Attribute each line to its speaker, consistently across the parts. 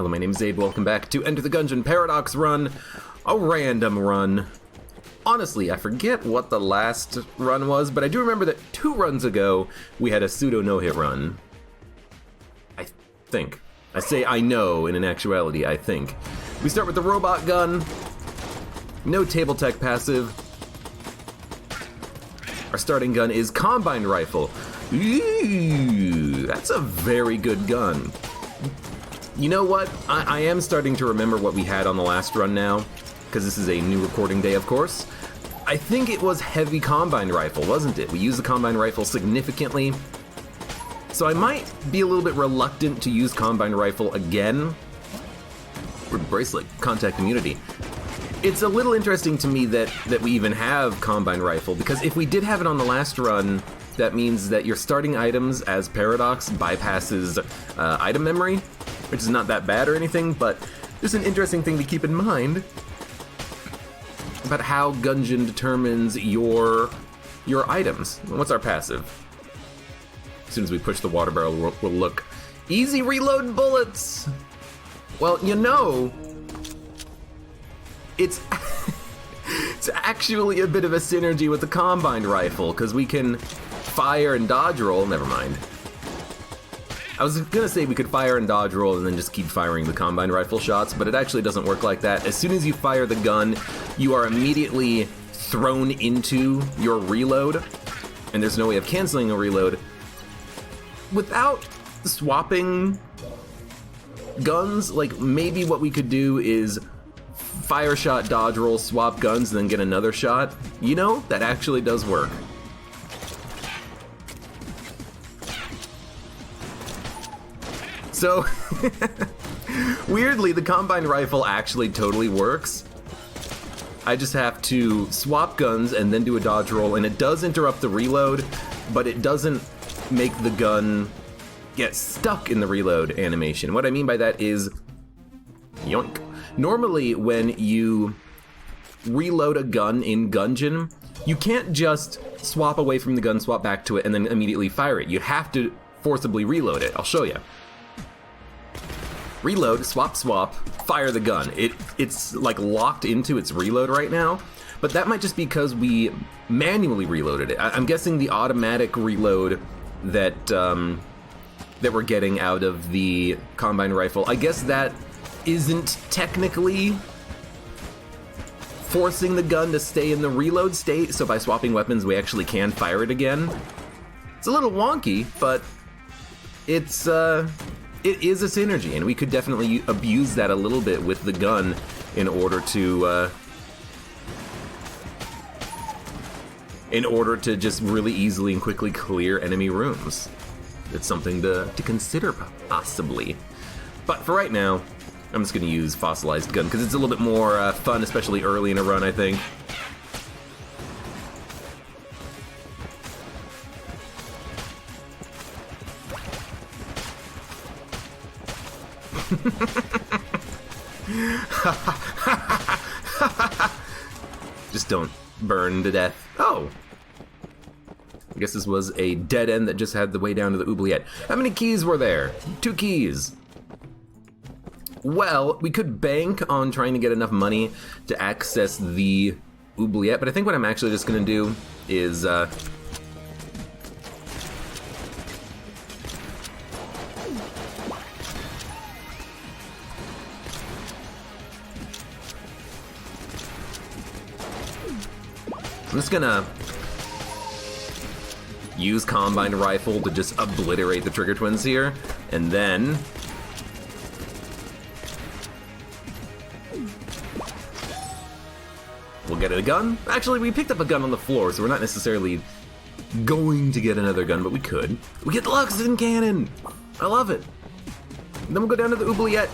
Speaker 1: Hello, my name is Abe. Welcome back to Enter the Gungeon Paradox run. A random run. Honestly, I forget what the last run was, but I do remember that 2 runs ago we had a pseudo no-hit run. I think. I say I know, and in actuality, I think. We start with the robot gun. No table tech passive. Our starting gun is combine rifle. Ooh, that's a very good gun. You know what? I am starting to remember what we had on the last run now, because this is a new recording day, of course. I think it was heavy combine rifle, wasn't it? We used the combine rifle significantly. So I might be a little bit reluctant to use combine rifle again. Bracelet, contact immunity. It's a little interesting to me that we even have combine rifle, because if we did have it on the last run, that means that your starting items as Paradox bypasses item memory, which is not that bad or anything, but just an interesting thing to keep in mind about how Gungeon determines your items. What's our passive? As soon as we push the water barrel, we'll look. Easy reload bullets! Well, you know, it's actually a bit of a synergy with the combined rifle, because we can fire and dodge roll. Never mind. I was gonna say we could fire and dodge roll and then just keep firing the combined rifle shots, but it actually doesn't work like that. As soon as you fire the gun, you are immediately thrown into your reload, and there's no way of canceling a reload. Without swapping guns, like maybe what we could do is fire shot, dodge roll, swap guns, and then get another shot. You know, that actually does work. So, weirdly, the combine rifle actually totally works. I just have to swap guns and then do a dodge roll, and it does interrupt the reload, but it doesn't make the gun get stuck in the reload animation. What I mean by that is, yoink. Normally, when you reload a gun in Gungeon, you can't just swap away from the gun, swap back to it, and then immediately fire it. You have to forcibly reload it. I'll show you. Reload, swap, fire the gun. It's like locked into its reload right now, but that might just be because we manually reloaded it. I'm guessing the automatic reload that we're getting out of the combine rifle, I guess that isn't technically forcing the gun to stay in the reload state, so by swapping weapons we actually can fire it again. It's a little wonky, but it is a synergy, and we could definitely abuse that a little bit with the gun in order to just really easily and quickly clear enemy rooms. It's something to consider, possibly. But for right now, I'm just going to use Fossilized Gun, because it's a little bit more fun, especially early in a run, I think. Just don't burn to death. Oh! I guess this was a dead end that just had the way down to the oubliette. How many keys were there? 2 keys. Well, we could bank on trying to get enough money to access the oubliette, but I think what I'm actually just gonna do is I'm just gonna use combine rifle to just obliterate the trigger twins here, and then we'll get a gun. Actually, we picked up a gun on the floor, so we're not necessarily going to get another gun, but we could. We get the Luxon cannon! I love it. And then we'll go down to the oubliette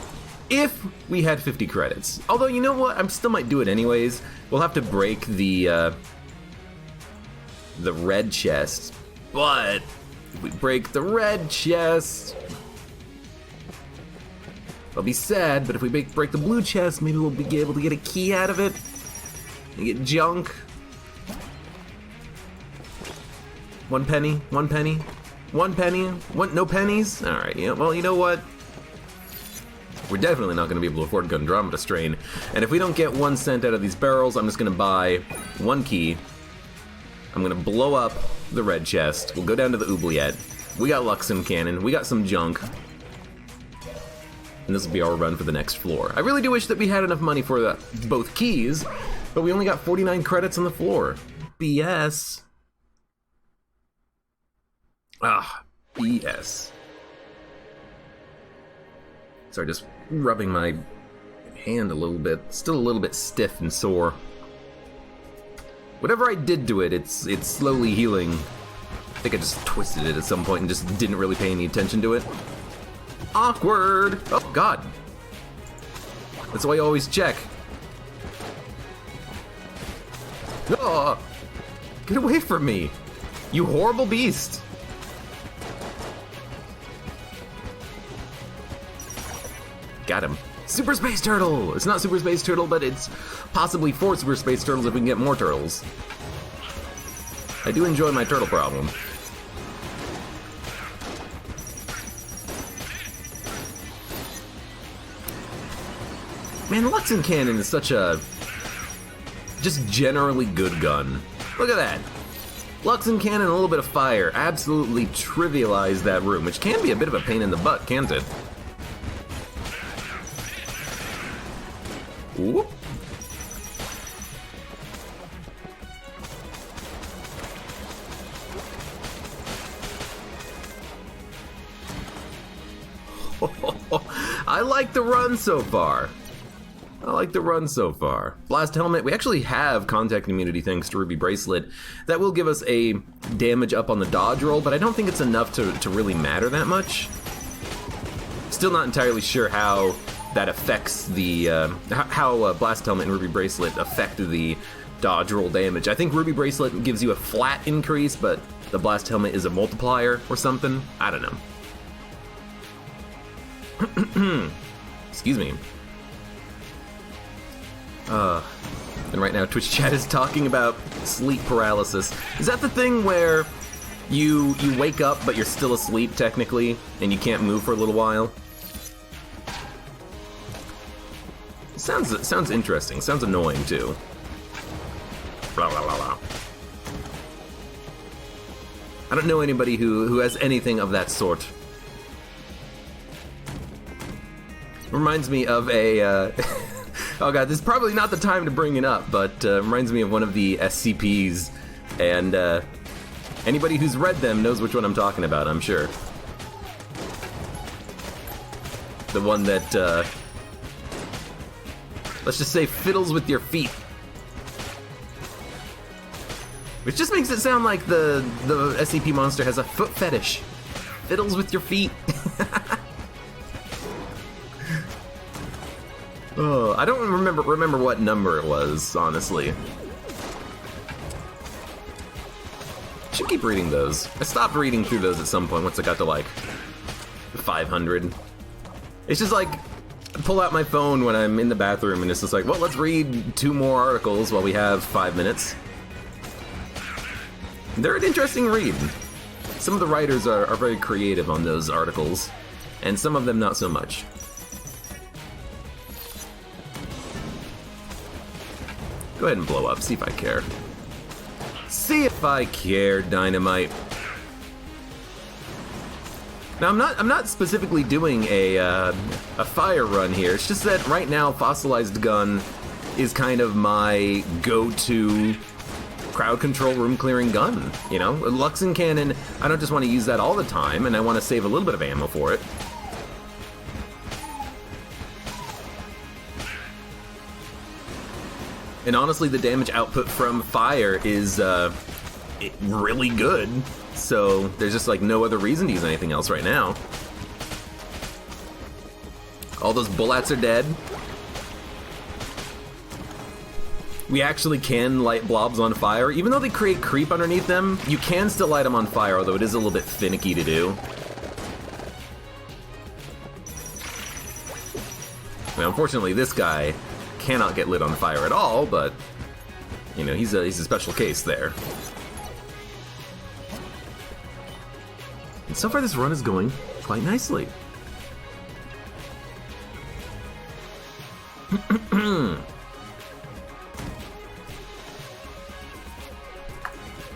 Speaker 1: if we had 50 credits. Although, you know what? I still might do it anyways. We'll have to break the red chest, but if we break the red chest, I'll be sad, but if we break the blue chest, maybe we'll be able to get a key out of it and get junk. 1 penny, 1 penny, 1 penny, no pennies? Alright, yeah, well, you know what? We're definitely not going to be able to afford Gundramata Strain. And if we don't get 1 cent out of these barrels, I'm just going to buy 1 key. I'm going to blow up the red chest. We'll go down to the oubliette. We got Luxon Cannon. We got some junk. And this will be our run for the next floor. I really do wish that we had enough money for both keys, but we only got 49 credits on the floor. BS. Ah, BS. Sorry, just rubbing my hand a little bit. Still a little bit stiff and sore. Whatever I did to it, it's slowly healing. I think I just twisted it at some point and just didn't really pay any attention to it. Awkward! Oh, God. That's why you always check. Oh, get away from me, you horrible beast. Got him. Super Space Turtle! It's not Super Space Turtle, but it's possibly 4 Super Space Turtles if we can get more turtles. I do enjoy my turtle problem. Man, Luxon Cannon is such a just generally good gun. Look at that. Luxon Cannon and a little bit of fire absolutely trivialize that room, which can be a bit of a pain in the butt, can't it? Whoop. I like the run so far. Blast Helmet, we actually have contact immunity thanks to Ruby Bracelet. That will give us a damage up on the dodge roll, but I don't think it's enough to really matter that much. Still not entirely sure how that affects the, how Blast Helmet and Ruby Bracelet affect the dodge roll damage. I think Ruby Bracelet gives you a flat increase, but the Blast Helmet is a multiplier or something. I don't know. Excuse me. And right now Twitch chat is talking about sleep paralysis. Is that the thing where you wake up but you're still asleep technically and you can't move for a little while? Sounds interesting. Sounds annoying too. Blah, blah, blah, blah. I don't know anybody who has anything of that sort. Reminds me of a oh god, this is probably not the time to bring it up, but reminds me of one of the SCPs, and anybody who's read them knows which one I'm talking about, I'm sure. The one that, let's just say fiddles with your feet. Which just makes it sound like the SCP monster has a foot fetish. Fiddles with your feet. Oh, I don't remember what number it was, honestly. Should keep reading those. I stopped reading through those at some point once I got to like 500. It's just like I pull out my phone when I'm in the bathroom and it's just like, well, let's read 2 more articles while we have 5 minutes. They're an interesting read. Some of the writers are very creative on those articles, and some of them not so much. Go ahead and blow up, see if I care. See if I care, Dynamite. Now I'm not specifically doing a fire run here. It's just that right now Fossilized Gun is kind of my go-to crowd control room clearing gun. You know, Luxon Cannon, I don't just want to use that all the time, and I want to save a little bit of ammo for it. And honestly, the damage output from fire is really good, so there's just like no other reason to use anything else right now. All those bullets are dead. We actually can light blobs on fire. Even though they create creep underneath them, you can still light them on fire, although it is a little bit finicky to do. Now, unfortunately, this guy cannot get lit on fire at all, but you know, he's a special case there. And so far this run is going quite nicely.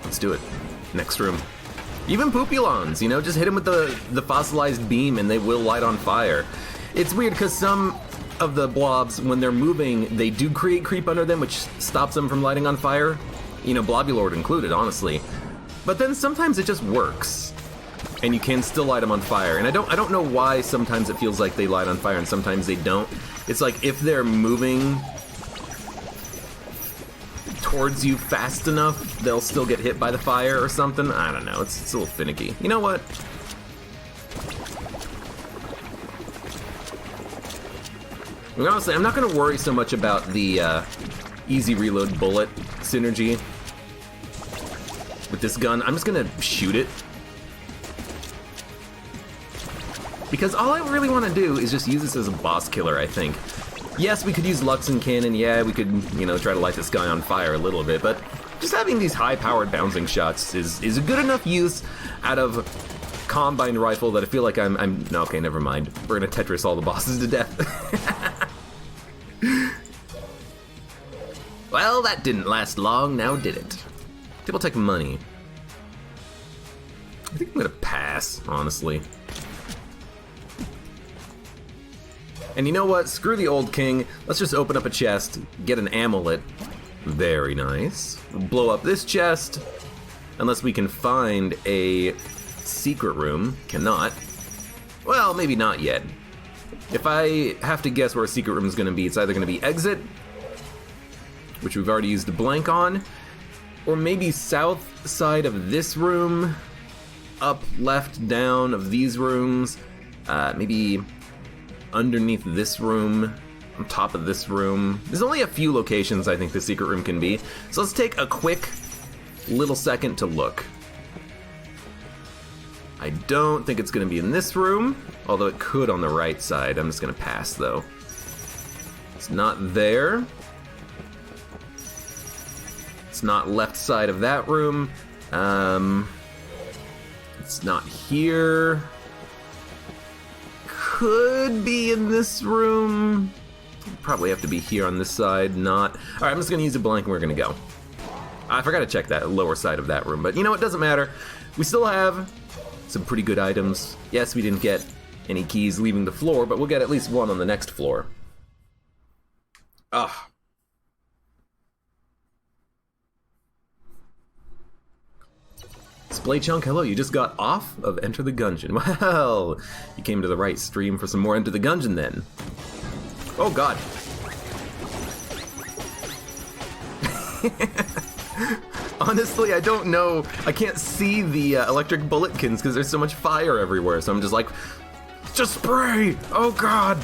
Speaker 1: Let's do it. Next room. Even Poopulons, you know, just hit them with the fossilized beam and they will light on fire. It's weird because some of the blobs, when they're moving, they do create creep under them, which stops them from lighting on fire. You know, Blobulord included, honestly. But then sometimes it just works, and you can still light them on fire. And I don't know why sometimes it feels like they light on fire and sometimes they don't. It's like if they're moving towards you fast enough, they'll still get hit by the fire or something. I don't know. It's a little finicky. You know what? And honestly, I'm not going to worry so much about the easy reload bullet synergy with this gun. I'm just going to shoot it. Because all I really want to do is just use this as a boss killer, I think. Yes, we could use Luxon Cannon. Yeah, we could, you know, try to light this guy on fire a little bit. But just having these high-powered bouncing shots is a good enough use out of Combine Rifle that I feel like I'm no, okay, never mind. We're going to Tetris all the bosses to death. Well, that didn't last long, now did it? Table Tech money. I think I'm gonna pass, honestly. And you know what? Screw the old king. Let's just open up a chest, get an amulet. Very nice. Blow up this chest. Unless we can find a secret room. Cannot. Well, maybe not yet. If I have to guess where a secret room is gonna be, it's either gonna be exit, which we've already used a blank on, or maybe south side of this room, up, left, down of these rooms, maybe underneath this room, on top of this room. There's only a few locations I think the secret room can be, so let's take a quick little second to look. I don't think it's gonna be in this room, although it could on the right side. I'm just gonna pass though. It's not there. It's not left side of that room. It's not here. Could be in this room. Probably have to be here on this side, not. All right, I'm just gonna use a blank and we're gonna go. I forgot to check that lower side of that room, but you know, it doesn't matter. We still have some pretty good items. Yes, we didn't get any keys leaving the floor, but we'll get at least one on the next floor. Ah. Display Chunk, hello, you just got off of Enter the Gungeon. Well, you came to the right stream for some more Enter the Gungeon then. Oh god. Honestly, I don't know. I can't see the electric bulletkins because there's so much fire everywhere, so I'm just like, just spray! Oh god!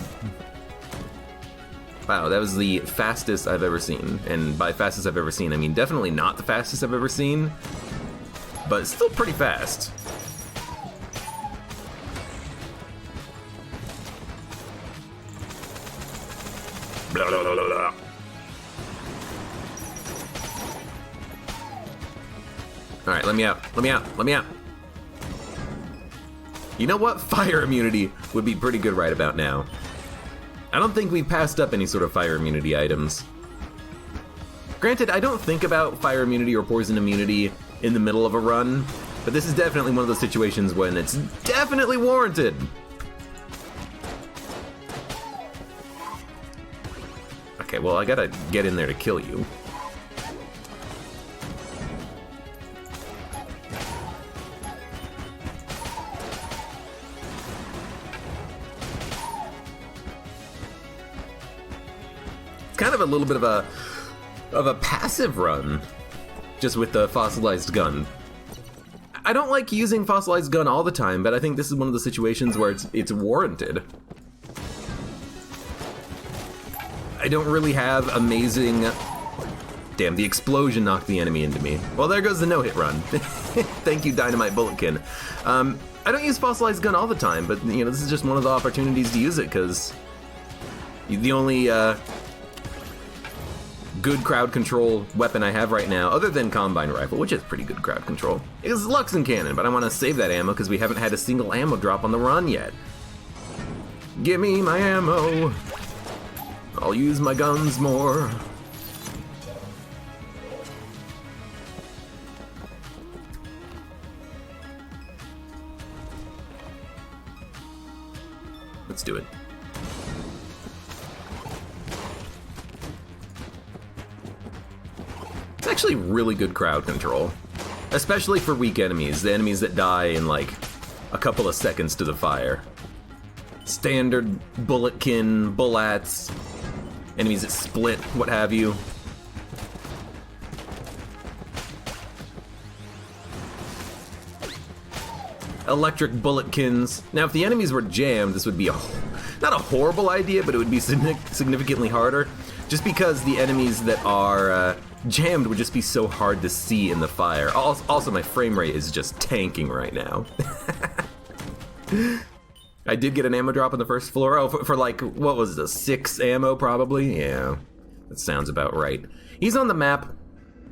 Speaker 1: Wow, that was the fastest I've ever seen. And by fastest I've ever seen, I mean definitely not the fastest I've ever seen, but it's still pretty fast. Blah, blah, blah, blah, blah. Alright, let me out, let me out, let me out. You know what? Fire immunity would be pretty good right about now. I don't think we've passed up any sort of fire immunity items. Granted, I don't think about fire immunity or poison immunity in the middle of a run, but this is definitely one of those situations when it's definitely warranted. Okay, well, I gotta get in there to kill you. It's kind of a little bit of a passive run, just with the fossilized gun. I don't like using fossilized gun all the time, but I think this is one of the situations where it's warranted. I don't really have amazing... Damn, the explosion knocked the enemy into me. Well, there goes the no-hit run. Thank you, Dynamite Bulletkin. I don't use fossilized gun all the time, but you know, this is just one of the opportunities to use it, because the only good crowd control weapon I have right now, other than Combine Rifle, which is pretty good crowd control, is Luxon Cannon, but I want to save that ammo because we haven't had a single ammo drop on the run yet. Give me my ammo! I'll use my guns more. Let's do it. It's actually really good crowd control. Especially for weak enemies, the enemies that die in like a couple of seconds to the fire. Standard bulletkin, bullats, enemies that split, what have you. Electric bulletkins. Now, if the enemies were jammed, this would be not a horrible idea, but it would be significantly harder. Just because the enemies that are jammed would just be so hard to see in the fire. Also, my frame rate is just tanking right now. I did get an ammo drop on the first floor. Oh, for like, what was it, 6 ammo probably? Yeah, that sounds about right. He's on the map.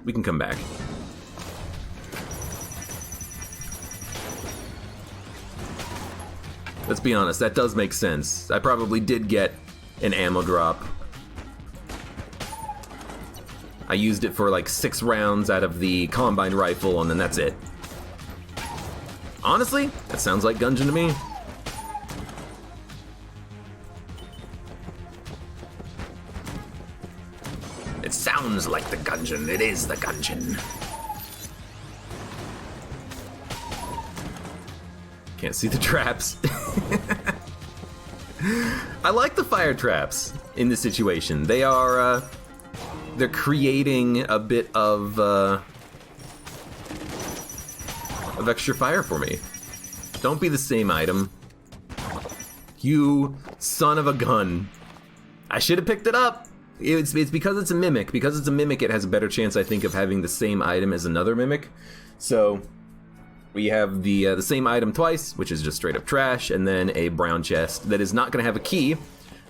Speaker 1: We can come back. Let's be honest, that does make sense. I probably did get an ammo drop. I used it for like 6 rounds out of the Combine rifle, and then that's it. Honestly, that sounds like Gungeon to me. It sounds like the Gungeon. It is the Gungeon. Can't see the traps. I like the fire traps in this situation. They are, they're creating a bit of extra fire for me. Don't be the same item. You son of a gun. I should have picked it up. It's because it's a mimic. Because it's a mimic, it has a better chance, I think, of having the same item as another mimic. So we have the same item twice, which is just straight up trash, and then a brown chest that is not going to have a key.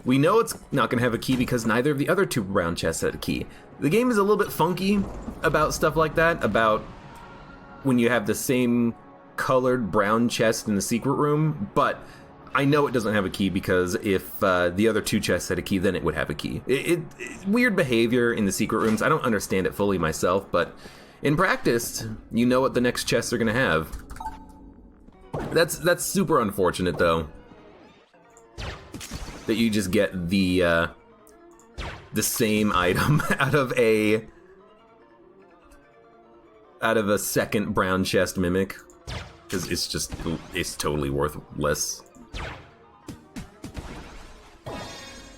Speaker 1: We know it's not going to have a key because neither of the other 2 brown chests had a key. The game is a little bit funky about stuff like that, about when you have the same colored brown chest in the secret room, but I know it doesn't have a key because if the other 2 chests had a key, then it would have a key. Weird behavior in the secret rooms. I don't understand it fully myself, but in practice, you know what the next chests are going to have. That's super unfortunate, though. That you just get the same item out of a second brown chest mimic, because it's totally worthless.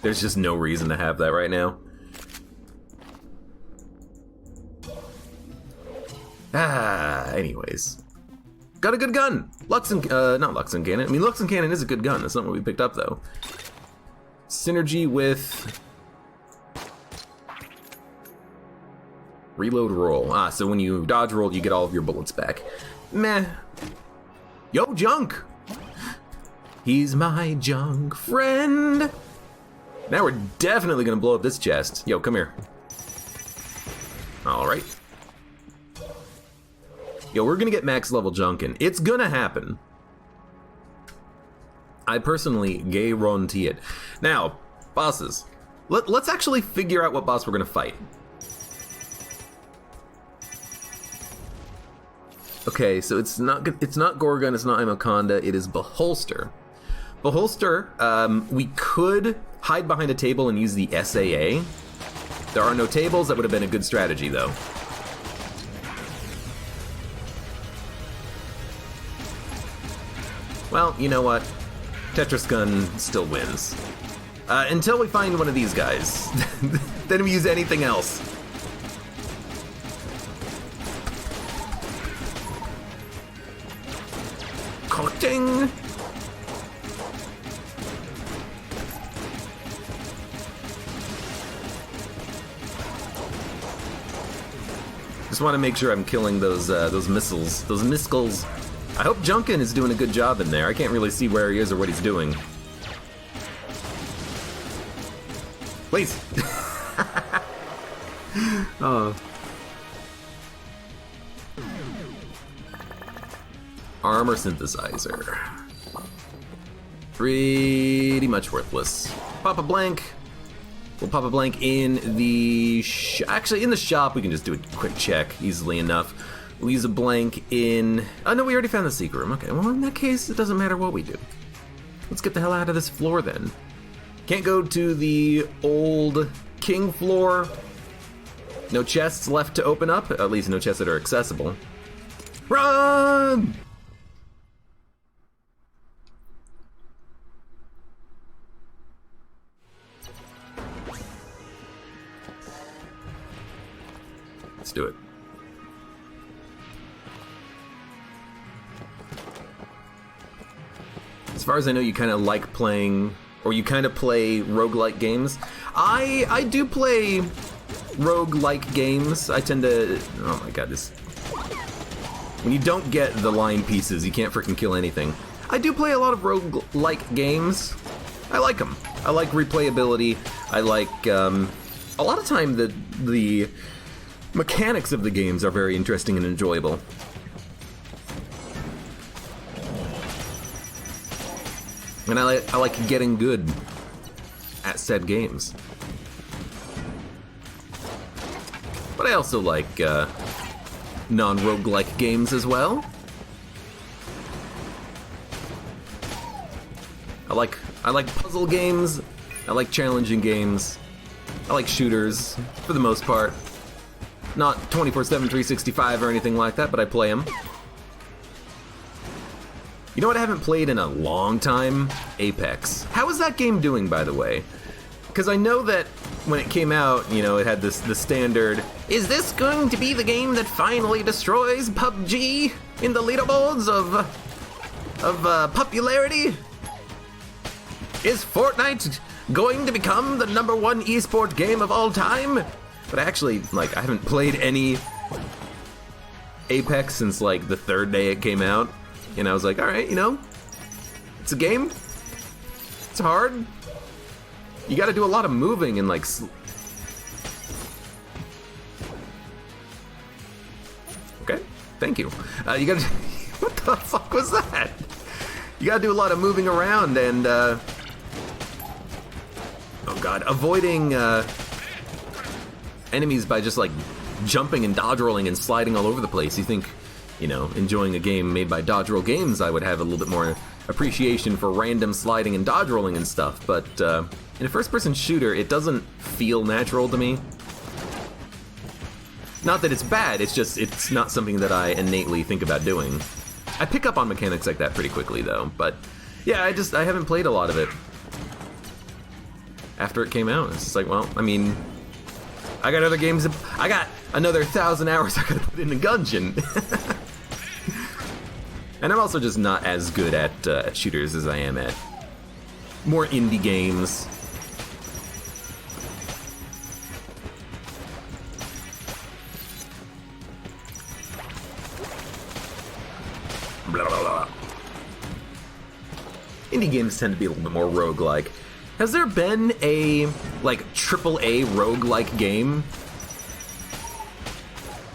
Speaker 1: There's just no reason to have that right now. Anyways. Got a good gun! Not Luxon Cannon. I mean, Luxon Cannon is a good gun. That's not what we picked up, though. Synergy with reload roll. So when you dodge roll, you get all of your bullets back. Meh. Yo, junk! He's my junk friend! Now we're definitely gonna blow up this chest. Yo, come here. Alright. Yo, we're gonna get max level Junkin. It's gonna happen. I personally guarantee it. Now, bosses. Let's actually figure out what boss we're gonna fight. Okay, so it's not Gorgon, it's not Imoconda, it is Beholster. Beholster, we could hide behind a table and use the SAA. There are no tables, that would have been a good strategy, though. Well, you know what? Tetris Gun still wins. Until we find one of these guys. Then we use anything else. Cutting! Just want to make sure I'm killing those missiles, those miscles. I hope Junkin is doing a good job in there. I can't really see where he is or what he's doing. Please. Oh. Armor synthesizer. Pretty much worthless. Pop a blank. We'll pop a blank in the... Actually, in the shop, we can just do a quick check easily enough. We'll use a blank in... Oh, no, we already found the secret room. Okay, well, in that case, it doesn't matter what we do. Let's get the hell out of this floor, then. Can't go to the old king floor. No chests left to open up. At least no chests that are accessible. Run! Let's do it. As far as I know, you kind of like playing, or you kind of play roguelike games. I do play roguelike games. I tend to... Oh my god, this... When you don't get the line pieces, you can't freaking kill anything. I do play a lot of roguelike games. I like them. I like replayability. I like... a lot of time the mechanics of the games are very interesting and enjoyable. And I like getting good at said games. But I also like non-roguelike games as well. I like puzzle games. I like challenging games. I like shooters, for the most part. Not 24/7, 365 or anything like that, but I play them. You know what I haven't played in a long time? Apex. How is that game doing, by the way? Because I know that when it came out, you know, it had the standard, is this going to be the game that finally destroys PUBG in the leaderboards of popularity? Is Fortnite going to become the #1 esport game of all time? But actually, like, I haven't played any Apex since, like, the third day it came out. And I was like, alright, you know, it's a game. It's hard. You gotta do a lot of moving and, like... Okay, thank you. You gotta... What the fuck was that? You gotta do a lot of moving around and, oh god, avoiding, enemies by just, like, jumping and dodge rolling and sliding all over the place. You think, you know, enjoying a game made by Dodge Roll Games, I would have a little bit more appreciation for random sliding and dodge rolling and stuff, but in a first-person shooter, it doesn't feel natural to me. Not that it's bad, it's just, it's not something that I innately think about doing. I pick up on mechanics like that pretty quickly, though, but yeah, I haven't played a lot of it after it came out. It's just like, well, I mean, I got other games, I got another 1,000 hours I gotta put in the Gungeon. And I'm also just not as good at shooters as I am at more indie games. Blah, blah, blah. Indie games tend to be a little bit more roguelike. Has there been a, like, AAA roguelike game?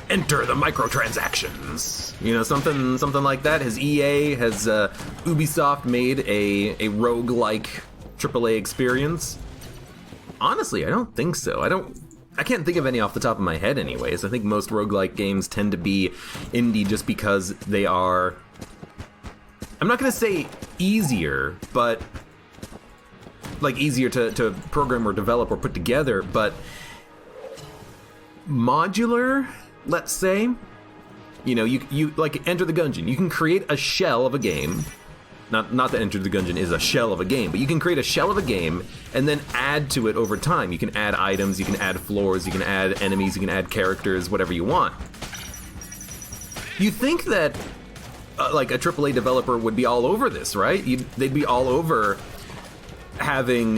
Speaker 1: Enter the microtransactions. You know, something like that. Has EA, has Ubisoft made a roguelike AAA experience? Honestly, I don't think so. I can't think of any off the top of my head anyways. I think most roguelike games tend to be indie just because they are, I'm not gonna say easier, but like easier to program or develop or put together, but modular, let's say. You know, you like Enter the Gungeon. You can create a shell of a game. Not that Enter the Gungeon is a shell of a game, but you can create a shell of a game and then add to it over time. You can add items, you can add floors, you can add enemies, you can add characters, whatever you want. You think that like a AAA developer would be all over this, right? They'd be all over having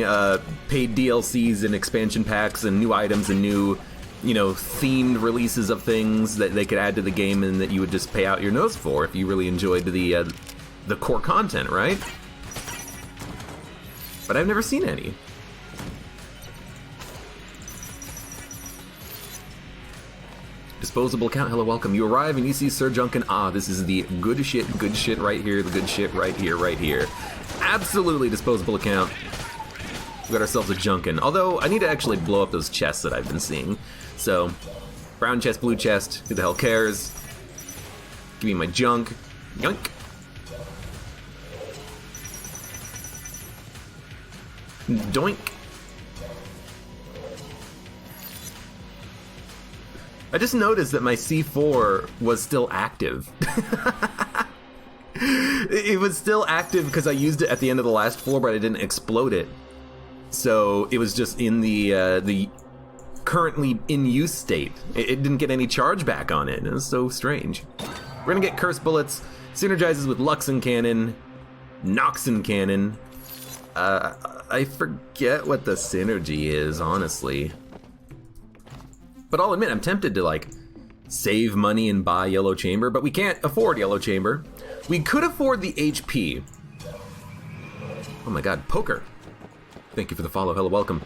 Speaker 1: paid DLCs and expansion packs and new items and new, you know, themed releases of things that they could add to the game and that you would just pay out your nose for if you really enjoyed the core content, right? But I've never seen any. Disposable account, hello, welcome. You arrive and you see Sir Junkin. Ah, this is the good shit right here, the good shit right here, right here. Absolutely disposable account. We got ourselves a Junkin. Although, I need to actually blow up those chests that I've been seeing. So, brown chest, blue chest, who the hell cares? Give me my junk. Yoink. Doink. I just noticed that my C4 was still active. It was still active because I used it at the end of the last floor, but I didn't explode it. So it was just in the currently in use state. It didn't get any charge back on it. It was so strange. We're gonna get Curse Bullets, synergizes with Luxon Cannon, Noxon Cannon. I forget what the synergy is, honestly. But I'll admit, I'm tempted to, like, save money and buy Yellow Chamber, but we can't afford Yellow Chamber. We could afford the HP. Oh my god, Poker. Thank you for the follow, hello, welcome.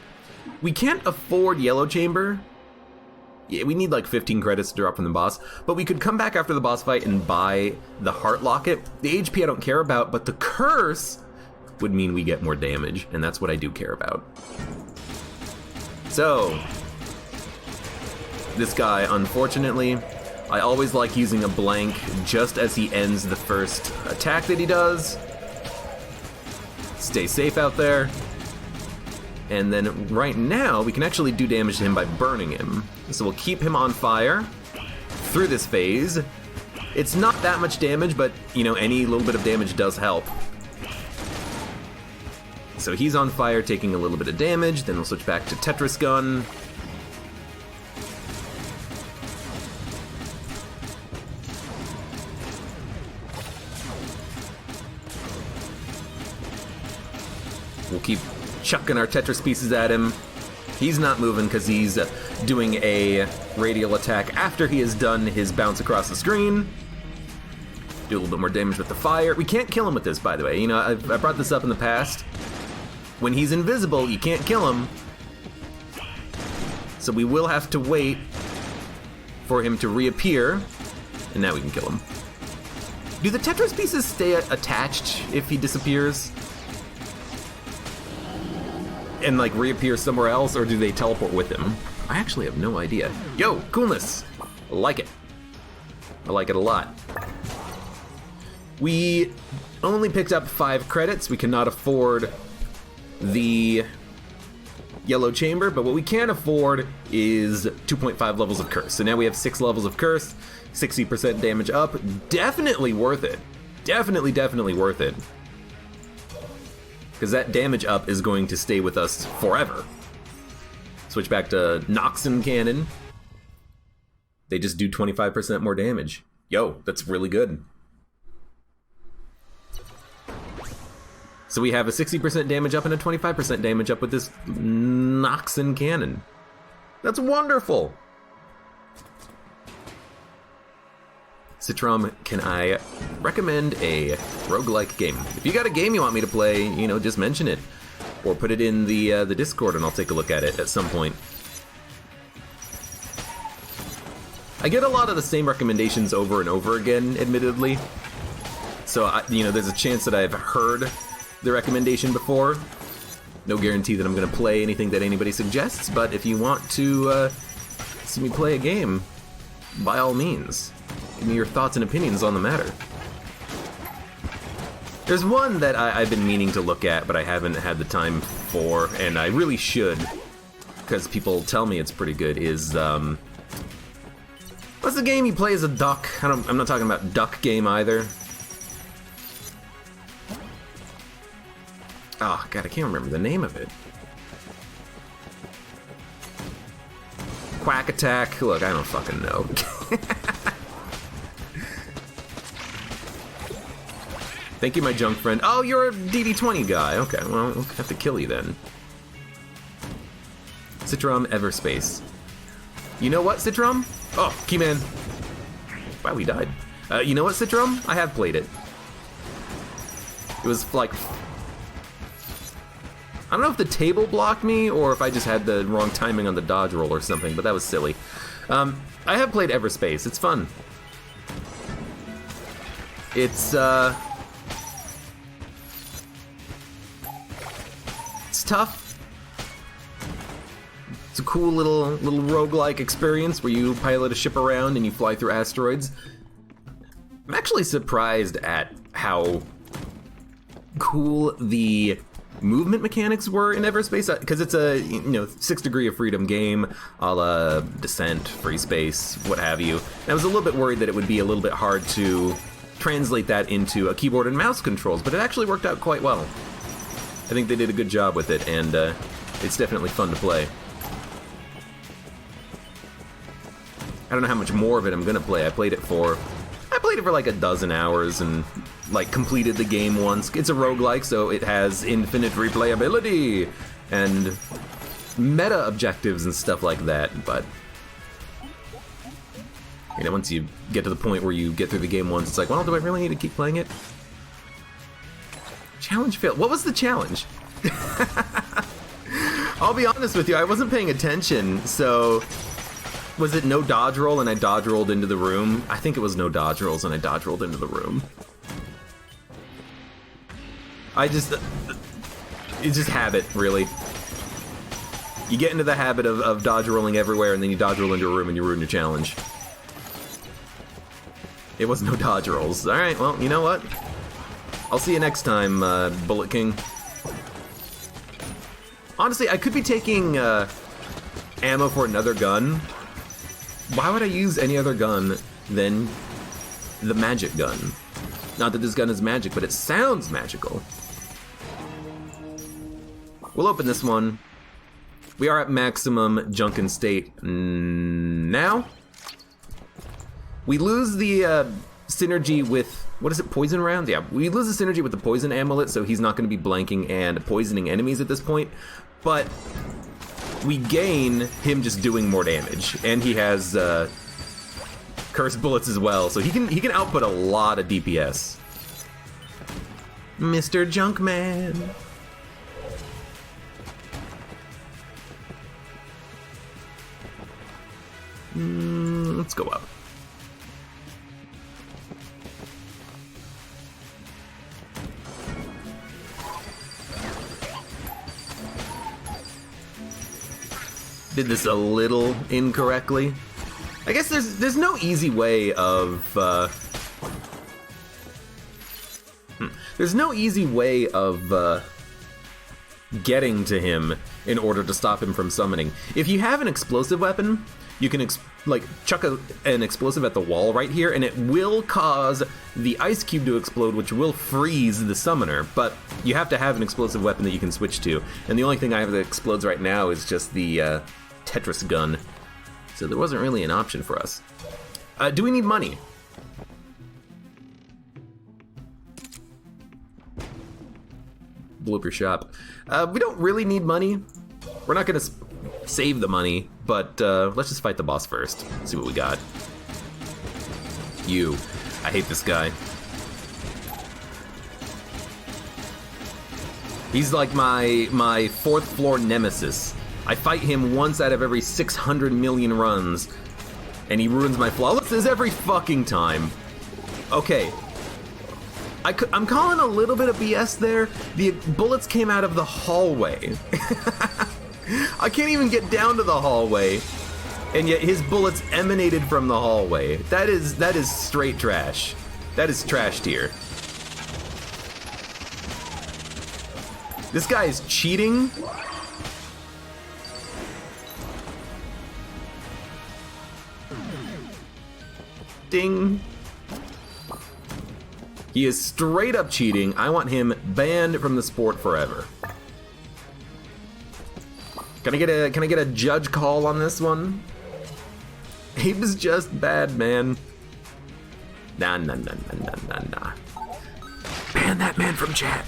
Speaker 1: We can't afford Yellow Chamber. Yeah, we need like 15 credits to drop from the boss, but we could come back after the boss fight and buy the Heart Locket. The HP I don't care about, but the Curse would mean we get more damage, and that's what I do care about. So, this guy, unfortunately, I always like using a blank just as he ends the first attack that he does. Stay safe out there. And then right now, we can actually do damage to him by burning him. So we'll keep him on fire through this phase. It's not that much damage, but, you know, any little bit of damage does help. So he's on fire, taking a little bit of damage, then we'll switch back to Tetris Gun. We'll keep chucking our Tetris pieces at him. He's not moving because he's doing a radial attack after he has done his bounce across the screen. Do a little bit more damage with the fire. We can't kill him with this, by the way. You know, I brought this up in the past. When he's invisible, you can't kill him. So we will have to wait for him to reappear. And now we can kill him. Do the Tetris pieces stay attached if he disappears? And like reappear somewhere else, or do they teleport with him? I actually have no idea. Yo, coolness! I like it. I like it a lot. We only picked up 5 credits. We cannot afford the Yellow Chamber, but what we can afford is 2.5 levels of Curse. So now we have 6 levels of Curse, 60% damage up. Definitely worth it. Definitely worth it. Because that damage up is going to stay with us forever. Switch back to Noxon Cannon. They just do 25% more damage. Yo, that's really good. So we have a 60% damage up and a 25% damage up with this Noxon Cannon. That's wonderful! Citrom, can I recommend a roguelike game? If you got a game you want me to play, you know, just mention it. Or put it in the Discord and I'll take a look at it at some point. I get a lot of the same recommendations over and over again, admittedly. So, you know, there's a chance that I've heard the recommendation before. No guarantee that I'm going to play anything that anybody suggests, but if you want to see me play a game, by all means. Give me your thoughts and opinions on the matter. There's one that I've been meaning to look at, but I haven't had the time for, and I really should, because people tell me it's pretty good, is, what's the game you play as a duck? I'm not talking about duck game either. Oh, God, I can't remember the name of it. Quack Attack? Look, I don't fucking know. Thank you, my junk friend. Oh, you're a DD20 guy. Okay, well, we'll have to kill you then. Citrom Everspace. You know what, Citrom? Oh, Keyman. Wow, we died. You know what, Citrom? I have played it. It was like... I don't know if the table blocked me or if I just had the wrong timing on the dodge roll or something, but that was silly. I have played Everspace. It's fun. It's tough. It's a cool little roguelike experience where you pilot a ship around and you fly through asteroids. I'm actually surprised at how cool the movement mechanics were in Everspace, because it's a 6 Degree of Freedom game, a la Descent, Free Space, what have you. And I was a little bit worried that it would be a little bit hard to translate that into a keyboard and mouse controls, but it actually worked out quite well. I think they did a good job with it, and it's definitely fun to play. I don't know how much more of it I'm gonna play. I played it for like a dozen hours and like completed the game once. It's a roguelike, so it has infinite replayability and meta objectives and stuff like that, but once you get to the point where you get through the game once, it's like, well, do I really need to keep playing it? Challenge failed. What was the challenge? I'll be honest with you, I wasn't paying attention, so was it no dodge roll and I dodge rolled into the room? I think it was no dodge rolls and I dodge rolled into the room. It's just habit, really. You get into the habit of dodge rolling everywhere and then you dodge roll into a room and you ruin your challenge. It was no dodge rolls. Alright, well, you know what? I'll see you next time, Bullet King. Honestly, I could be taking ammo for another gun. Why would I use any other gun than the magic gun? Not that this gun is magic, but it sounds magical. We'll open this one. We are at maximum Junkin state now. We lose the synergy with, what is it, poison round? Yeah, we lose the synergy with the poison amulet, so he's not going to be blanking and poisoning enemies at this point. But we gain him just doing more damage, and he has cursed bullets as well, so he can output a lot of DPS. Mr. Junkman. Let's go up. Did this a little incorrectly. I guess there's no easy way of there's no easy way of getting to him in order to stop him from summoning. If you have an explosive weapon, you can chuck an explosive at the wall right here, and it will cause the ice cube to explode, which will freeze the summoner. But you have to have an explosive weapon that you can switch to, and the only thing I have that explodes right now is just the Tetris gun. So there wasn't really an option for us. Do we need money? Blow up your shop. We don't really need money. We're not gonna save the money, but let's just fight the boss first. See what we got. I hate this guy. He's like my fourth floor nemesis. I fight him once out of every 600 million runs, and he ruins my flawlesses every fucking time. Okay. I'm calling a little bit of BS there. The bullets came out of the hallway. I can't even get down to the hallway, and yet his bullets emanated from the hallway. That is straight trash. That is trash tier. This guy is cheating. Ding. He is straight up cheating. I want him banned from the sport forever. Can I get a judge call on this one? Abe is just bad, man. Nah. Ban that man from chat.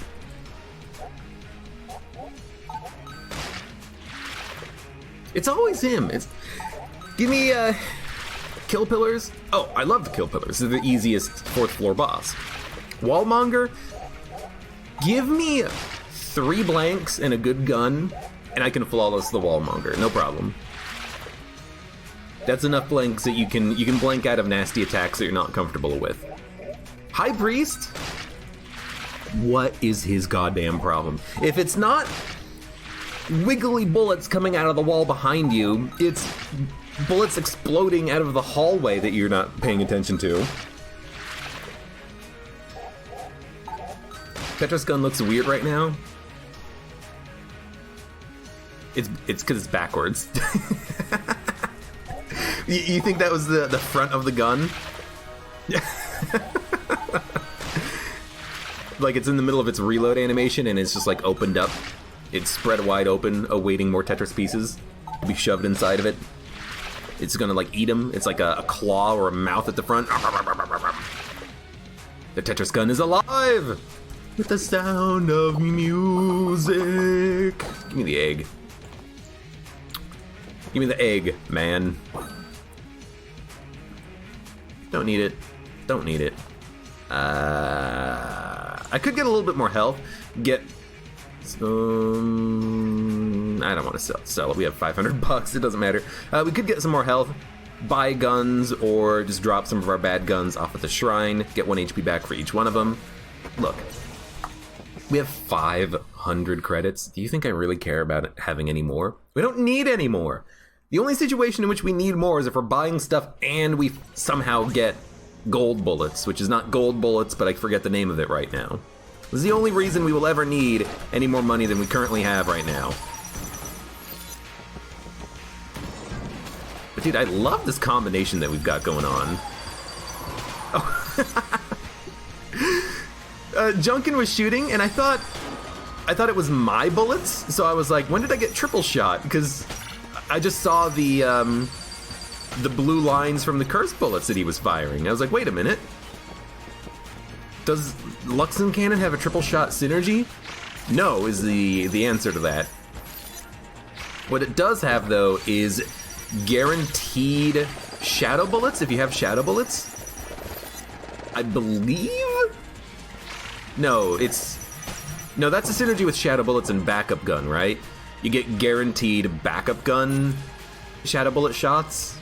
Speaker 1: It's always him. Give me kill pillars. Oh, I love the kill pillars. They're the easiest fourth floor boss. Wallmonger. Give me 3 blanks and a good gun, and I can flawless the Wallmonger. No problem. That's enough blanks that you can blank out of nasty attacks that you're not comfortable with. High Priest? What is his goddamn problem? If it's not wiggly bullets coming out of the wall behind you. It's bullets exploding out of the hallway that you're not paying attention to. Tetris gun looks weird right now. It's because it's backwards. You think that was the front of the gun? Like it's in the middle of its reload animation and it's just like opened up. It's spread wide open, awaiting more Tetris pieces to be shoved inside of it. It's gonna like eat them. It's like a claw or a mouth at the front. The Tetris gun is alive! With the sound of music. Give me the egg. Give me the egg, man. Don't need it. Don't need it. I could get a little bit more health. Get some... I don't want to sell it. We have $500. It doesn't matter. We could get some more health. Buy guns or just drop some of our bad guns off at the shrine. Get 1 HP back for each one of them. Look. We have 500 credits. Do you think I really care about having any more? We don't need any more. The only situation in which we need more is if we're buying stuff and we somehow get gold bullets, which is not gold bullets, but I forget the name of it right now. This is the only reason we will ever need any more money than we currently have right now. But dude, I love this combination that we've got going on. Oh. Junkin was shooting, and I thought it was my bullets, so I was like, when did I get triple shot? Because I just saw the blue lines from the curse bullets that he was firing. I was like, wait a minute. Does Luxon Cannon have a triple shot synergy? No, is the answer to that. What it does have, though, is guaranteed shadow bullets, if you have shadow bullets. I believe? No, that's a synergy with shadow bullets and backup gun, right? You get guaranteed backup gun shadow bullet shots.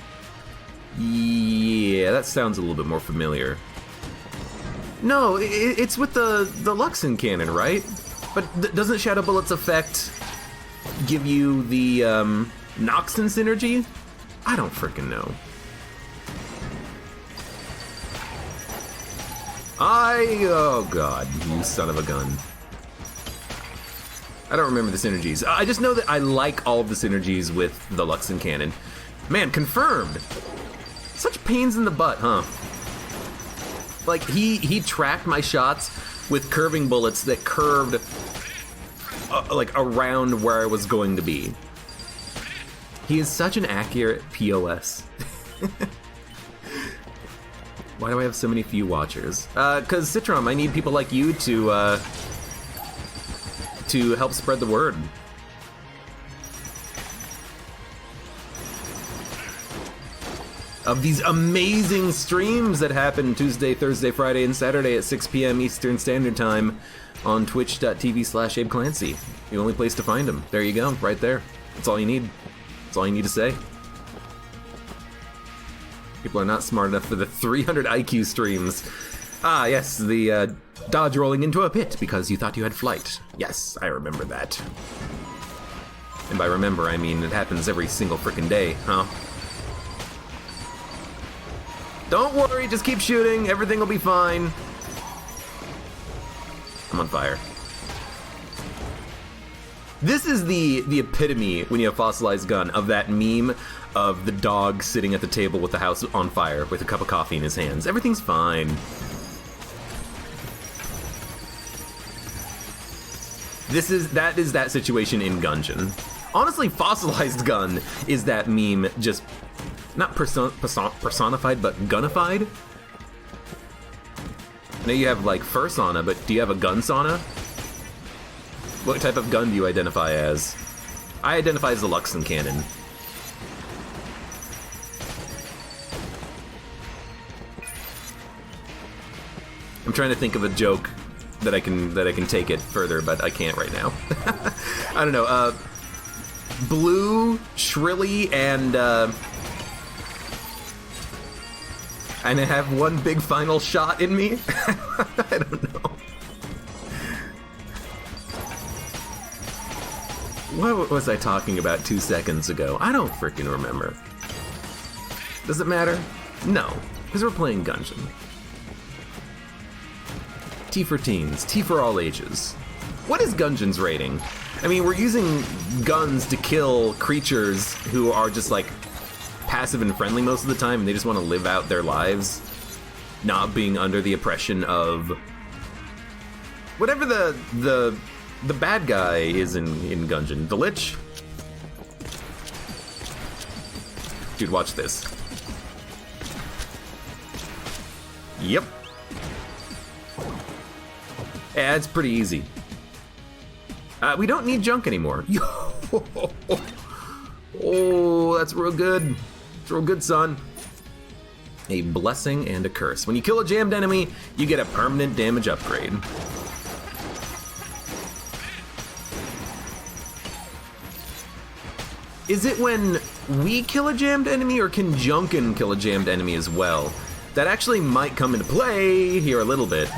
Speaker 1: Yeah, that sounds a little bit more familiar. No, it's with the Luxon Cannon, right? But doesn't shadow bullets effect give you the Noxon synergy? I don't freaking know. Oh god, you son of a gun. I don't remember the synergies. I just know that I like all of the synergies with the Luxon Cannon. Man, confirmed. Such pains in the butt, huh? Like, he tracked my shots with curving bullets that curved, like, around where I was going to be. He is such an accurate POS. Why do I have so many few watchers? Because Citrom, I need people like you to help spread the word. Of these amazing streams that happen Tuesday, Thursday, Friday, and Saturday at 6 p.m. Eastern Standard Time on twitch.tv/AbeClancy. The only place to find them. There you go, right there. That's all you need. That's all you need to say. People are not smart enough for the 300 IQ streams. Ah, yes, the dodge rolling into a pit because you thought you had flight. Yes, I remember that. And by remember, I mean it happens every single frickin' day, huh? Don't worry, just keep shooting. Everything will be fine. I'm on fire. This is the epitome, when you have fossilized gun, of that meme of the dog sitting at the table with the house on fire with a cup of coffee in his hands. Everything's fine. That is that situation in Gungeon. Honestly, fossilized gun is that meme, just not personified, but gunnified. I know you have like Fursona, but do you have a gun sauna? What type of gun do you identify as? I identify as the Luxon Cannon. I'm trying to think of a joke that I can take it further, but I can't right now. I don't know. Blue, Shrilly, and I have one big final shot in me. I don't know. What was I talking about 2 seconds ago? I don't freaking remember. Does it matter? No, because we're playing Gungeon. T for teens, T for all ages. What is Gungeon's rating? I mean, we're using guns to kill creatures who are just like passive and friendly most of the time, and they just want to live out their lives, not being under the oppression of whatever the bad guy is in Gungeon. The Lich? Dude, watch this. Yep. Yeah, it's pretty easy. We don't need junk anymore. Oh, that's real good. It's real good, son. A blessing and a curse. When you kill a jammed enemy, you get a permanent damage upgrade. Is it when we kill a jammed enemy, or can Junkin kill a jammed enemy as well? That actually might come into play here a little bit.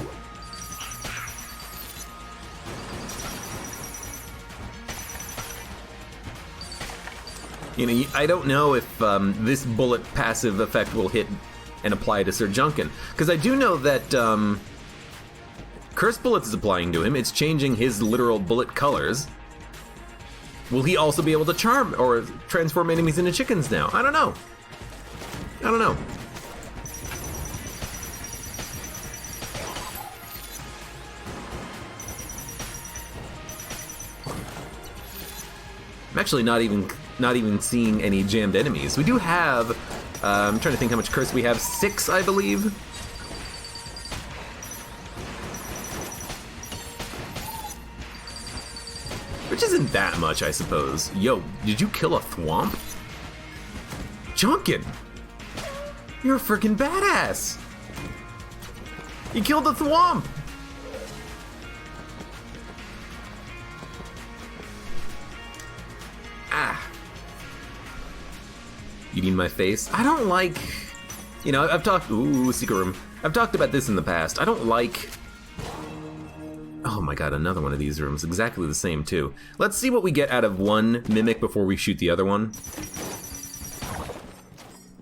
Speaker 1: You know, I don't know if this bullet passive effect will hit and apply to Sir Junkin, because I do know that Curse Bullets is applying to him. It's changing his literal bullet colors. Will he also be able to charm or transform enemies into chickens now? I don't know. I don't know. I'm actually not even seeing any jammed enemies. We do have, I'm trying to think how much curse we have. 6, I believe. Which isn't that much, I suppose. Yo, did you kill a thwomp? Junkin! You're a freaking badass! You killed a thwomp! You mean my face? I don't like... You know, I've talked... Ooh, secret room. I've talked about this in the past. I don't like... Oh my god, another one of these rooms. Exactly the same, too. Let's see what we get out of one Mimic before we shoot the other one.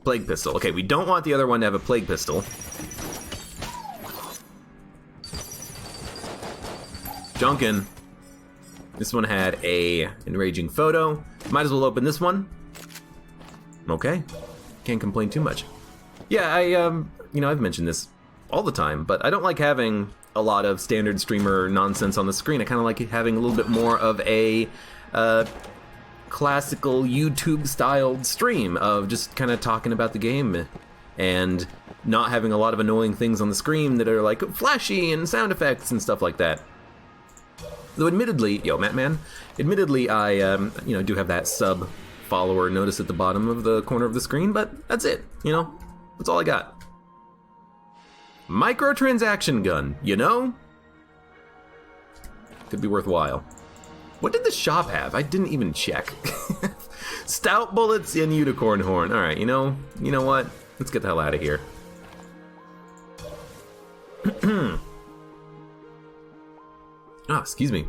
Speaker 1: Plague Pistol. Okay, we don't want the other one to have a Plague Pistol. Junkin. This one had a Enraging Photo. Might as well open this one. Okay, can't complain too much. Yeah, you know, I've mentioned this all the time, but I don't like having a lot of standard streamer nonsense on the screen. I kind of like having a little bit more of a classical YouTube-styled stream of just kind of talking about the game and not having a lot of annoying things on the screen that are like flashy and sound effects and stuff like that. Though admittedly, yo, Mattman, admittedly I, you know, do have that sub follower notice at the bottom of the corner of the screen, but that's it, you know? That's all I got. Microtransaction gun, you know? Could be worthwhile. What did the shop have? I didn't even check. Stout bullets and unicorn horn. All right, you know what? Let's get the hell out of here. Excuse me.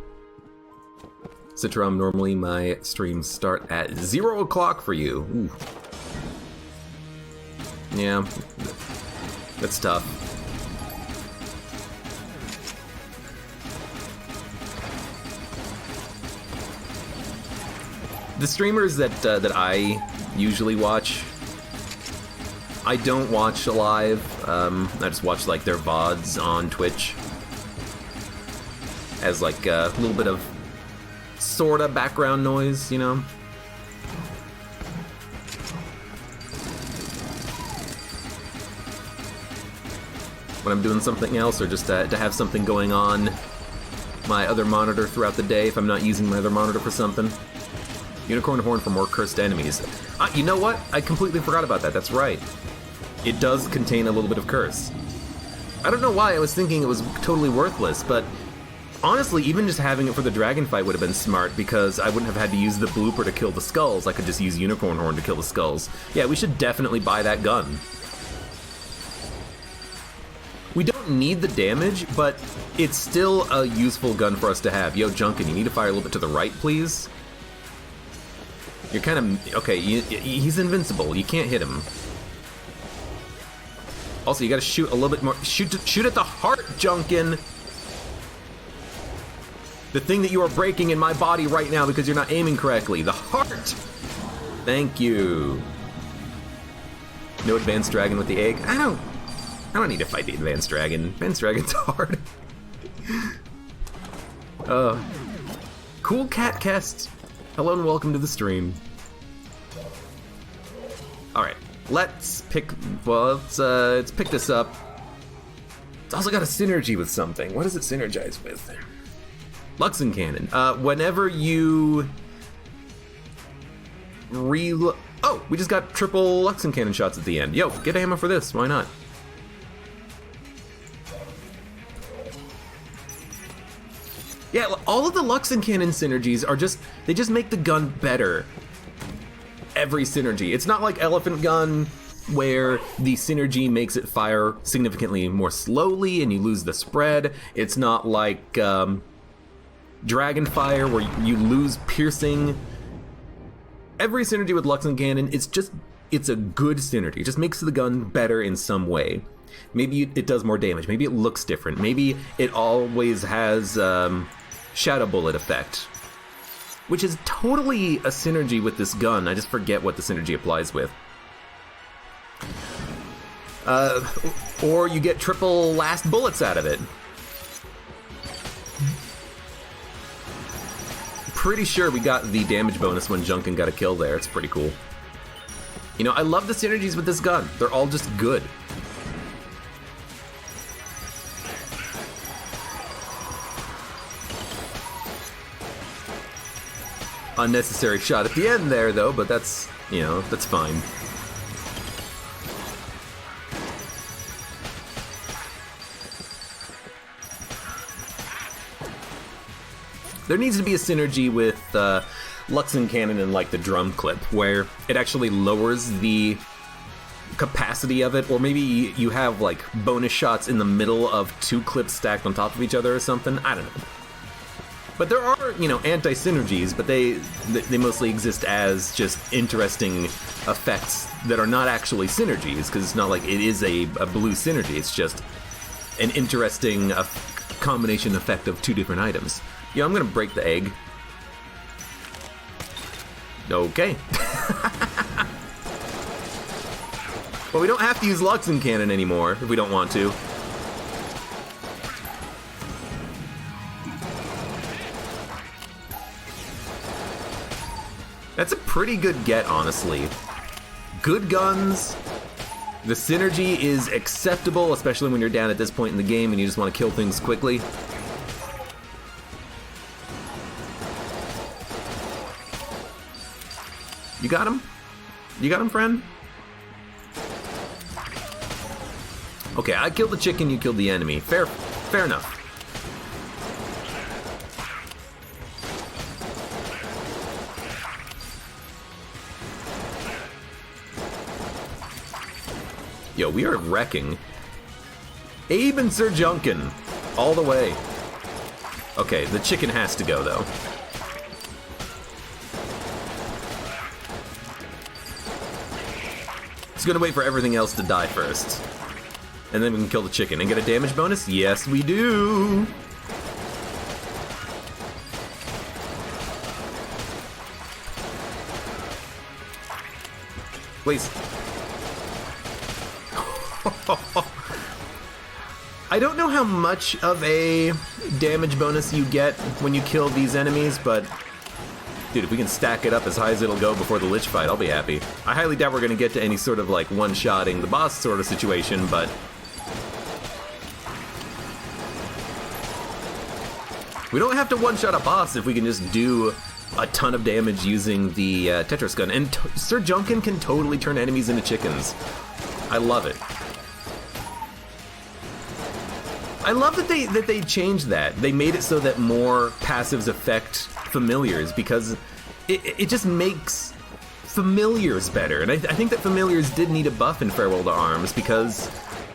Speaker 1: Citrum, normally my streams start at 0 o'clock for you. Ooh. Yeah, that's tough. The streamers that I usually watch, I don't watch live. I just watch like their VODs on Twitch as like a little bit of sorta background noise, you know? When I'm doing something else, or just to have something going on my other monitor throughout the day if I'm not using my other monitor for something. Unicorn horn for more cursed enemies. You know what? I completely forgot about that. That's right. It does contain a little bit of curse. I don't know why I was thinking it was totally worthless, but honestly, even just having it for the dragon fight would have been smart, because I wouldn't have had to use the blooper to kill the skulls. I could just use unicorn horn to kill the skulls. Yeah, we should definitely buy that gun. We don't need the damage, but it's still a useful gun for us to have. Yo, Junkin, you need to fire a little bit to the right, please? You're kind of... Okay, he's invincible. You can't hit him. Also, you gotta shoot a little bit more. Shoot at the heart, Junkin! The thing that you are breaking in my body right now because you're not aiming correctly. The heart! Thank you. No advanced dragon with the egg. I don't need to fight the advanced dragon. Advanced dragon's hard. Cool cat cast. Hello and welcome to the stream. Alright, let's pick... Well, let's pick this up. It's also got a synergy with something. What does it synergize with? Luxon Cannon. Whenever you... Oh, we just got triple Luxon Cannon shots at the end. Yo, get ammo for this. Why not? Yeah, all of the Luxon Cannon synergies are just... They just make the gun better. Every synergy. It's not like Elephant Gun, where the synergy makes it fire significantly more slowly and you lose the spread. It's not like Dragon Fire, where you lose piercing. Every synergy with Luxon Cannon, it's a good synergy. It just makes the gun better in some way. Maybe it does more damage. Maybe it looks different. Maybe it always has Shadow Bullet effect, which is totally a synergy with this gun. I just forget what the synergy applies with. Or you get triple last bullets out of it. Pretty sure we got the damage bonus when Junkin got a kill there. It's pretty cool. You know, I love the synergies with this gun. They're all just good. Unnecessary shot at the end there, though, but that's, you know, that's fine. There needs to be a synergy with Luxon Cannon and like the drum clip, where it actually lowers the capacity of it, or maybe you have like bonus shots in the middle of two clips stacked on top of each other or something. I don't know. But there are, you know, anti-synergies, but they mostly exist as just interesting effects that are not actually synergies, because it's not like it is a blue synergy. It's just an interesting combination effect of two different items. Yeah, I'm gonna break the egg. Okay. Well, we don't have to use Luxon Cannon anymore if we don't want to. That's a pretty good get, honestly. Good guns. The synergy is acceptable, especially when you're down at this point in the game and you just want to kill things quickly. You got him? You got him, friend? Okay, I killed the chicken, you killed the enemy. Fair enough. Yo, we are wrecking. Abe and Sir Junkin, all the way. Okay, the chicken has to go, though. Just gonna wait for everything else to die first. And then we can kill the chicken and get a damage bonus? Yes, we do! Please. I don't know how much of a damage bonus you get when you kill these enemies, but dude, if we can stack it up as high as it'll go before the Lich fight, I'll be happy. I highly doubt we're gonna get to any sort of like one-shotting the boss sort of situation, but we don't have to one-shot a boss if we can just do a ton of damage using the Tetris gun. And Sir Junkin can totally turn enemies into chickens. I love it. I love that they changed that. They made it so that more passives affect familiars, because it just makes familiars better. And I think that familiars did need a buff in Farewell to Arms, because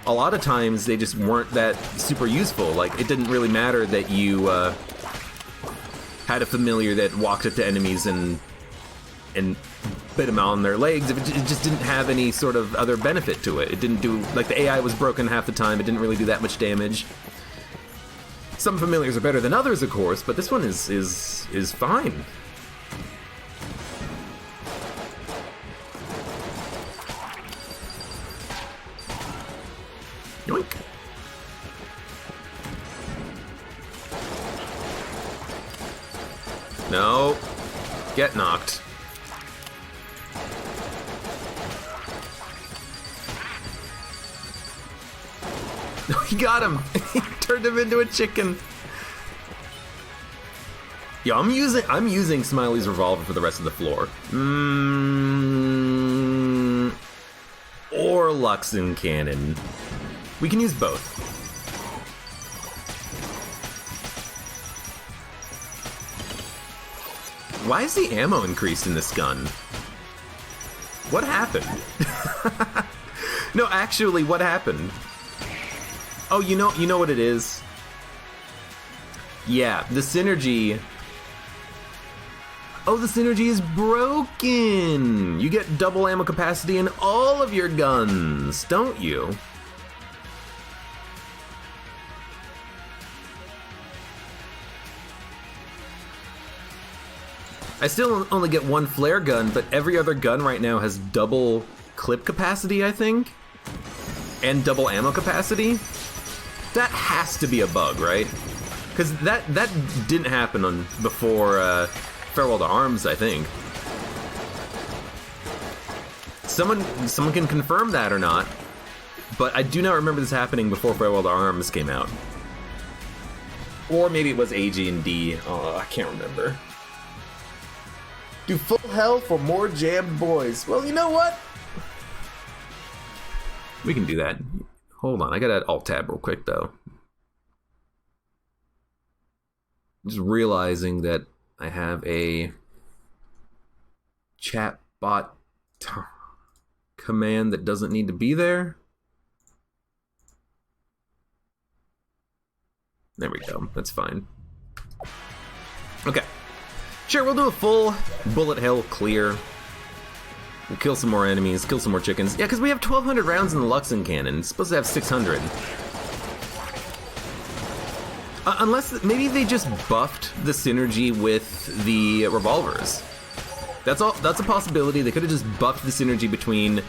Speaker 1: a lot of times they just weren't that super useful. Like, it didn't really matter that you had a familiar that walked up to enemies and and bit them on their legs if it just didn't have any sort of other benefit to it. It didn't do, like, the AI was broken half the time, it didn't really do that much damage. Some familiars are better than others, of course, but this one is fine. Yoink. No. Get knocked. He got him. He turned him into a chicken. Yeah, I'm using Smiley's revolver for the rest of the floor. Or Luxon cannon. We can use both. Why is the ammo increased in this gun? What happened? No, actually, what happened? Oh, you know what it is? Yeah, the synergy. Oh, the synergy is broken! You get double ammo capacity in all of your guns, don't you? I still only get one flare gun, but every other gun right now has double clip capacity, I think? And double ammo capacity? That has to be a bug, right? Because that didn't happen before Farewell to Arms, I think. Someone can confirm that or not, but I do not remember this happening before Farewell to Arms came out. Or maybe it was AG&D. Oh, I can't remember. Do full hell for more jammed boys. Well, you know what? We can do that. Hold on, I gotta alt-tab real quick, though. Just realizing that I have a chatbot command that doesn't need to be there. There we go, that's fine. Okay. Sure, we'll do a full bullet hell clear. We'll kill some more enemies, kill some more chickens. Yeah, because we have 1,200 rounds in the Luxon cannon. It's supposed to have 600. Unless, maybe they just buffed the synergy with the revolvers. That's a possibility. They could have just buffed the synergy between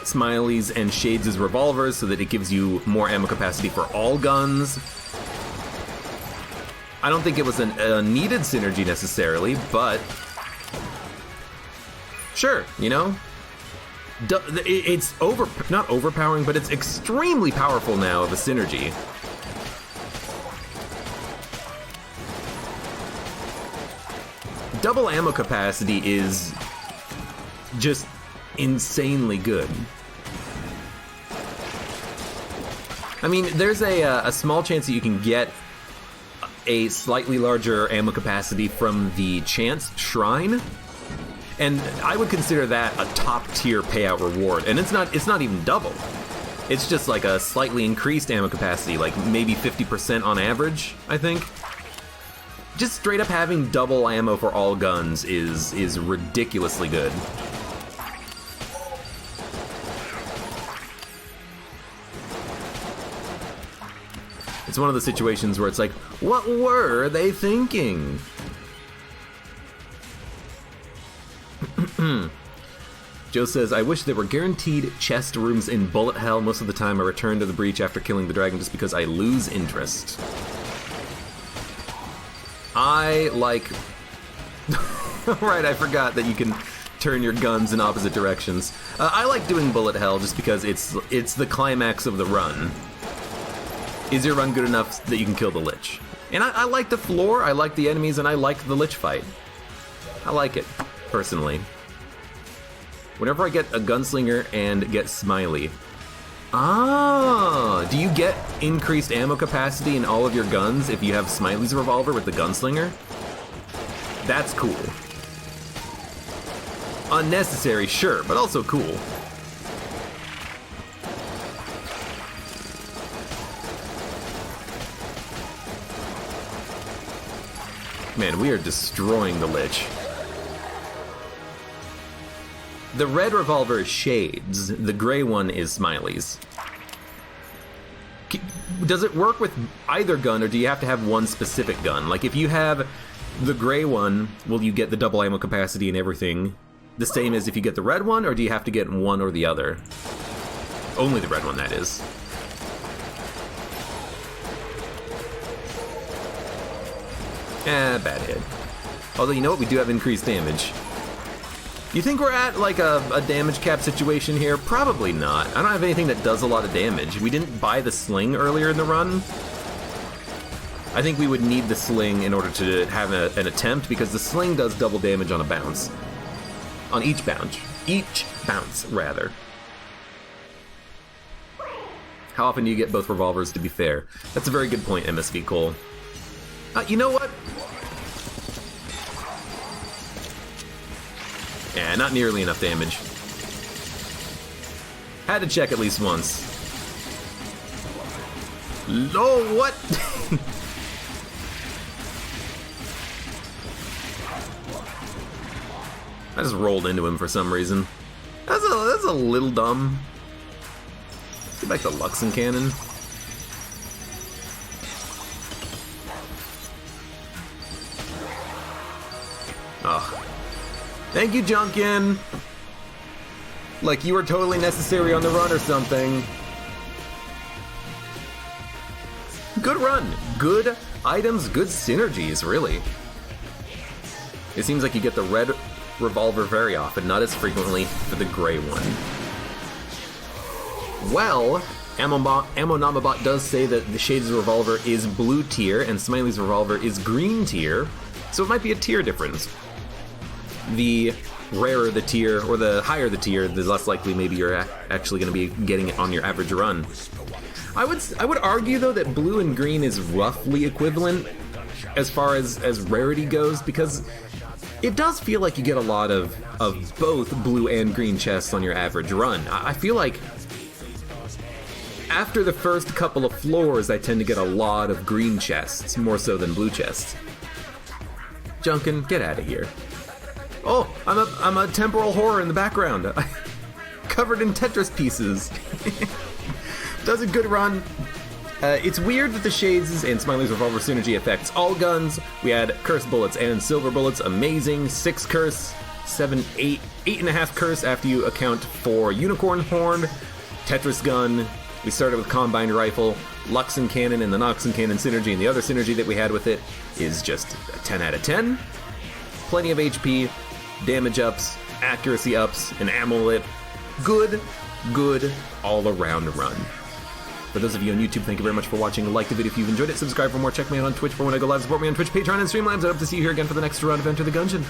Speaker 1: Smiley's and Shades' revolvers so that it gives you more ammo capacity for all guns. I don't think it was a needed synergy necessarily, but sure, you know? It's not overpowering, but it's extremely powerful now of a synergy. Double ammo capacity is just insanely good. I mean, there's a small chance that you can get a slightly larger ammo capacity from the Chance Shrine, and I would consider that a top tier payout reward. And it's not even double. It's just like a slightly increased ammo capacity, like maybe 50% on average, I think. Just straight up having double ammo for all guns is ridiculously good. It's one of the situations where it's like, what were they thinking? Joe says, I wish there were guaranteed chest rooms in Bullet Hell. Most of the time I return to the breach after killing the dragon just because I lose interest. I like... Right, I forgot that you can turn your guns in opposite directions. I like doing Bullet Hell just because it's the climax of the run. Is your run good enough that you can kill the Lich? And I like the floor, I like the enemies, and I like the Lich fight. I like it, personally. Whenever I get a Gunslinger and get Smiley. Ah, do you get increased ammo capacity in all of your guns if you have Smiley's revolver with the Gunslinger? That's cool. Unnecessary, sure, but also cool. Man, we are destroying the Lich. The red revolver is Shade's, the gray one is Smiley's. Does it work with either gun, or do you have to have one specific gun? Like, if you have the gray one, will you get the double ammo capacity and everything the same as if you get the red one, or do you have to get one or the other? Only the red one, that is. Bad hit. Although, you know what? We do have increased damage. You think we're at, like, a damage cap situation here? Probably not. I don't have anything that does a lot of damage. We didn't buy the sling earlier in the run. I think we would need the sling in order to have an attempt, because the sling does double damage on a bounce. On each bounce. Each bounce, rather. How often do you get both revolvers, to be fair? That's a very good point, MSV Cole. You know what? Yeah, not nearly enough damage. Had to check at least once. Oh, what? I just rolled into him for some reason. That's a little dumb. Let's get back to Luxon Cannon. Ugh. Thank you, Junkin! Like you were totally necessary on the run or something. Good run. Good items, good synergies, really. It seems like you get the red revolver very often, not as frequently for the gray one. Well, Ammonamabot does say that the Shade's revolver is blue tier and Smiley's revolver is green tier, so it might be a tier difference. The rarer the tier, or the higher the tier, the less likely maybe you're actually going to be getting it on your average run. I would argue, though, that blue and green is roughly equivalent as far as rarity goes, because it does feel like you get a lot of both blue and green chests on your average run. I feel like after the first couple of floors, I tend to get a lot of green chests, more so than blue chests. Junkin, get out of here. Oh, I'm a temporal horror in the background. Covered in Tetris pieces. Does a good run. It's weird that the Shades and Smiley's revolver synergy affects all guns. We had curse bullets and silver bullets. Amazing. 6 curse, 7, 8, 8.5 curse after you account for unicorn horn, Tetris gun. We started with combined rifle, Luxon cannon, and the Noxon cannon synergy, and the other synergy that we had with it is just a 10 out of 10. Plenty of HP, damage ups, accuracy ups, and ammo lit. Good all-around run. For those of you on YouTube, thank you very much for watching. Like the video if you've enjoyed it. Subscribe for more. Check me out on Twitch for when I go live. Support me on Twitch, Patreon, and Streamlabs. I'd hope to see you here again for the next run of Enter the Gungeon.